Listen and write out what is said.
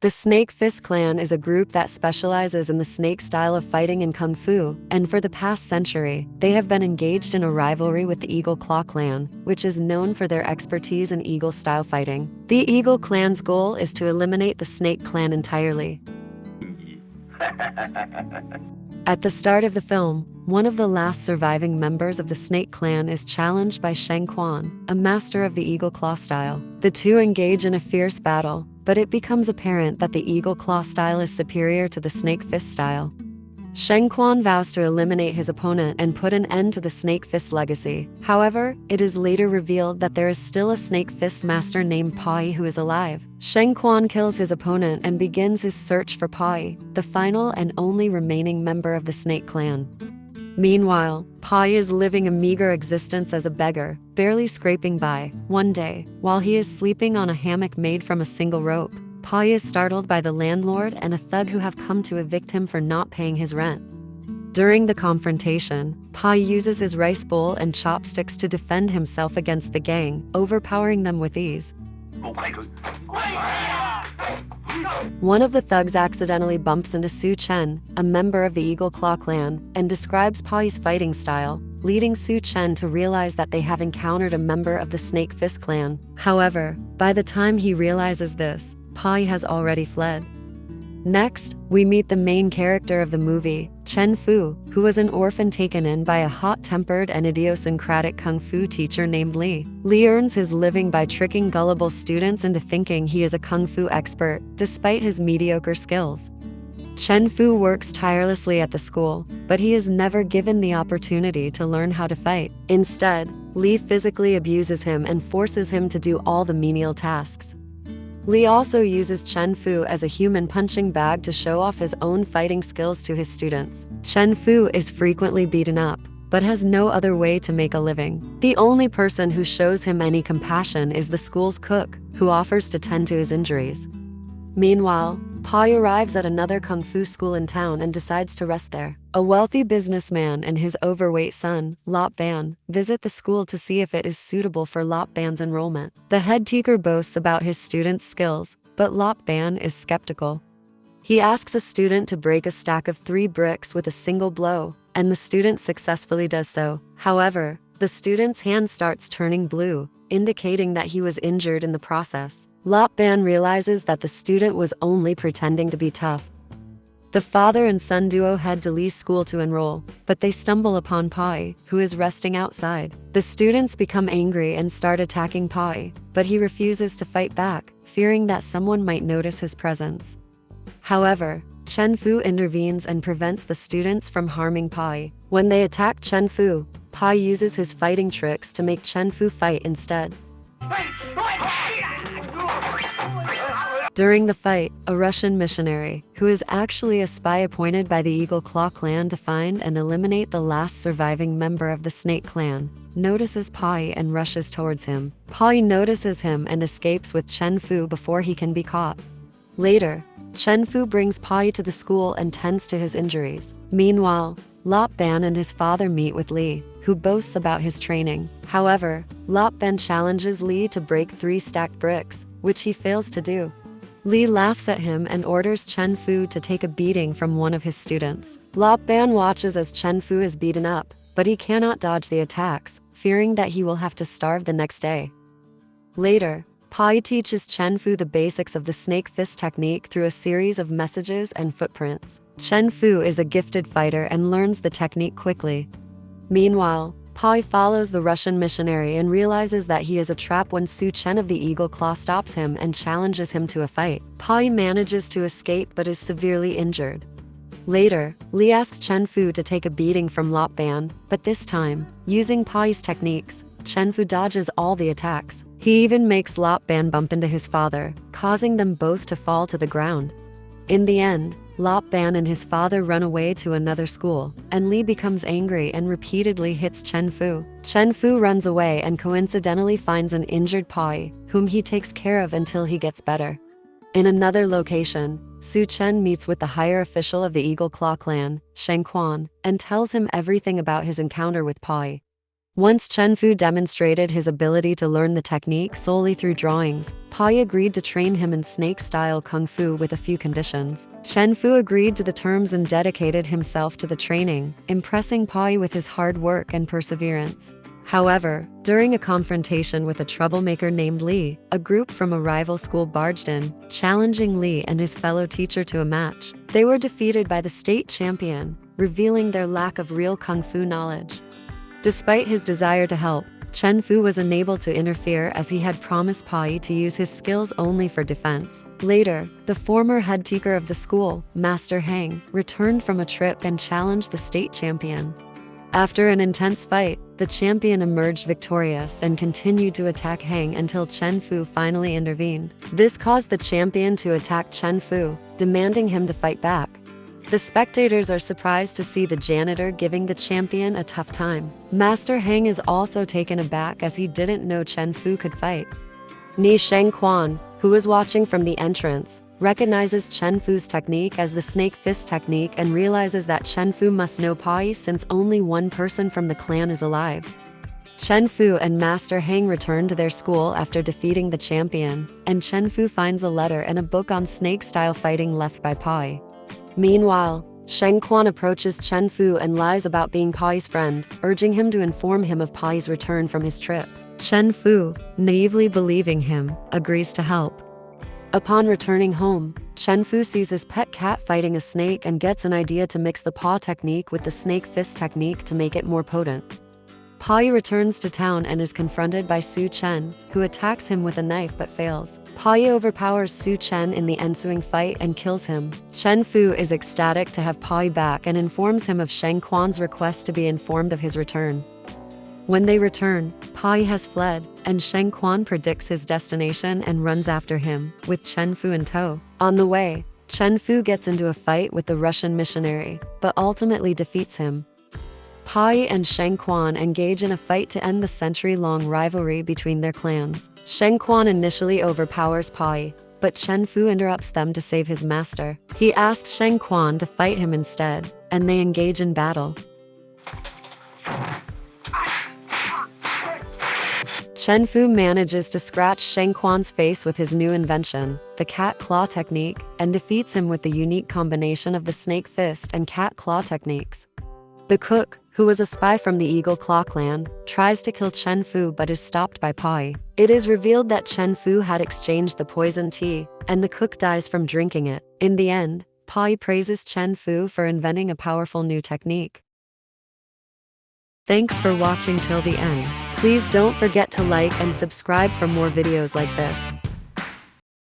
The Snake Fist Clan is a group that specializes in the snake style of fighting in Kung Fu, and for the past century, they have been engaged in a rivalry with the Eagle Claw Clan, which is known for their expertise in Eagle-style fighting. The Eagle Clan's goal is to eliminate the Snake Clan entirely. At the start of the film, one of the last surviving members of the Snake Clan is challenged by Sheng Quan, a master of the Eagle Claw style. The two engage in a fierce battle, but it becomes apparent that the Eagle Claw style is superior to the Snake Fist style. Sheng Quan vows to eliminate his opponent and put an end to the Snake Fist legacy. However, it is later revealed that there is still a Snake Fist master named Pai who is alive. Sheng Quan kills his opponent and begins his search for Pai, the final and only remaining member of the Snake Clan. Meanwhile, Pai is living a meager existence as a beggar, barely scraping by. One day, while he is sleeping on a hammock made from a single rope, Pai is startled by the landlord and a thug who have come to evict him for not paying his rent. During the confrontation, Pai uses his rice bowl and chopsticks to defend himself against the gang, overpowering them with ease. One of the thugs accidentally bumps into Su Chen, a member of the Eagle Claw Clan, and describes Pai's fighting style, leading Su Chen to realize that they have encountered a member of the Snake Fist Clan. However, by the time he realizes this, Pai has already fled. Next, we meet the main character of the movie, Chen Fu, who was an orphan taken in by a hot-tempered and idiosyncratic kung fu teacher named Li. Li earns his living by tricking gullible students into thinking he is a kung fu expert, despite his mediocre skills. Chen Fu works tirelessly at the school, but he is never given the opportunity to learn how to fight. Instead, Li physically abuses him and forces him to do all the menial tasks. Li also uses Chen Fu as a human punching bag to show off his own fighting skills to his students. Chen Fu is frequently beaten up, but has no other way to make a living. The only person who shows him any compassion is the school's cook, who offers to tend to his injuries. Meanwhile, Pai arrives at another kung fu school in town and decides to rest there. A wealthy businessman and his overweight son, Lop Ban, visit the school to see if it is suitable for Lop Ban's enrollment. The head teacher boasts about his students' skills, but Lop Ban is skeptical. He asks a student to break a stack of 3 bricks with a single blow, and the student successfully does so. However, the student's hand starts turning blue, indicating that he was injured in the process. Lop Ban realizes that the student was only pretending to be tough. The father and son duo head to Li's school to enroll, but they stumble upon Pai, who is resting outside. The students become angry and start attacking Pai, but he refuses to fight back, fearing that someone might notice his presence. However, Chen Fu intervenes and prevents the students from harming Pai. When they attack Chen Fu, Pai uses his fighting tricks to make Chen Fu fight instead. During the fight, a Russian missionary, who is actually a spy appointed by the Eagle Claw Clan to find and eliminate the last surviving member of the Snake Clan, notices Pai and rushes towards him. Pai notices him and escapes with Chen Fu before he can be caught. Later, Chen Fu brings Pai to the school and tends to his injuries. Meanwhile, Lop Ban and his father meet with Li, who boasts about his training. However, Lop Ban challenges Li to break 3 stacked bricks, which he fails to do. Li laughs at him and orders Chen Fu to take a beating from one of his students. Lop Ban watches as Chen Fu is beaten up, but he cannot dodge the attacks, fearing that he will have to starve the next day. Later, Pai teaches Chen Fu the basics of the snake fist technique through a series of messages and footprints. Chen Fu is a gifted fighter and learns the technique quickly. Meanwhile, Pai follows the Russian missionary and realizes that he is a trap when Su Chen of the Eagle Claw stops him and challenges him to a fight. Pai manages to escape but is severely injured. Later, Li asks Chen Fu to take a beating from Lop Ban, but this time, using Pai's techniques, Chen Fu dodges all the attacks. He even makes Lop Ban bump into his father, causing them both to fall to the ground. In the end, Lop Ban and his father run away to another school, and Li becomes angry and repeatedly hits Chen Fu. Chen Fu runs away and coincidentally finds an injured Pai, whom he takes care of until he gets better. In another location, Su Chen meets with the higher official of the Eagle Claw Clan, Sheng Quan, and tells him everything about his encounter with Pai. Once Chen Fu demonstrated his ability to learn the technique solely through drawings, Pai agreed to train him in snake-style kung fu with a few conditions. Chen Fu agreed to the terms and dedicated himself to the training, impressing Pai with his hard work and perseverance. However, during a confrontation with a troublemaker named Li, a group from a rival school barged in, challenging Li and his fellow teacher to a match. They were defeated by the state champion, revealing their lack of real kung fu knowledge. Despite his desire to help, Chen Fu was unable to interfere as he had promised Pai to use his skills only for defense. Later, the former head teacher of the school, Master Hang, returned from a trip and challenged the state champion. After an intense fight, the champion emerged victorious and continued to attack Hang until Chen Fu finally intervened. This caused the champion to attack Chen Fu, demanding him to fight back. The spectators are surprised to see the janitor giving the champion a tough time. Master Hang is also taken aback as he didn't know Chen Fu could fight. Ni Shengquan, who was watching from the entrance, recognizes Chen Fu's technique as the snake fist technique and realizes that Chen Fu must know Pai since only one person from the clan is alive. Chen Fu and Master Hang return to their school after defeating the champion, and Chen Fu finds a letter and a book on snake-style fighting left by Pai. Meanwhile, Shengquan approaches Chen Fu and lies about being Pai's friend, urging him to inform him of Pai's return from his trip. Chen Fu, naively believing him, agrees to help. Upon returning home, Chen Fu sees his pet cat fighting a snake and gets an idea to mix the paw technique with the snake fist technique to make it more potent. Pai returns to town and is confronted by Su Chen, who attacks him with a knife but fails. Pai overpowers Su Chen in the ensuing fight and kills him. Chen Fu is ecstatic to have Pai back and informs him of Shengquan's request to be informed of his return. When they return, Pai has fled, and Shengquan predicts his destination and runs after him, with Chen Fu in tow. On the way, Chen Fu gets into a fight with the Russian missionary, but ultimately defeats him. Pai and Shengquan engage in a fight to end the century-long rivalry between their clans. Shengquan initially overpowers Pai, but Chen Fu interrupts them to save his master. He asks Shengquan to fight him instead, and they engage in battle. Chen Fu manages to scratch Shengquan's face with his new invention, the cat claw technique, and defeats him with the unique combination of the snake fist and cat claw techniques. The cook, who was a spy from the Eagle Claw clan, tries to kill Chen Fu but is stopped by Pai. It is revealed that Chen Fu had exchanged the poison tea, and the cook dies from drinking it. In the end, Pai praises Chen Fu for inventing a powerful new technique. Thanks for watching till the end. Please don't forget to like and subscribe for more videos like this.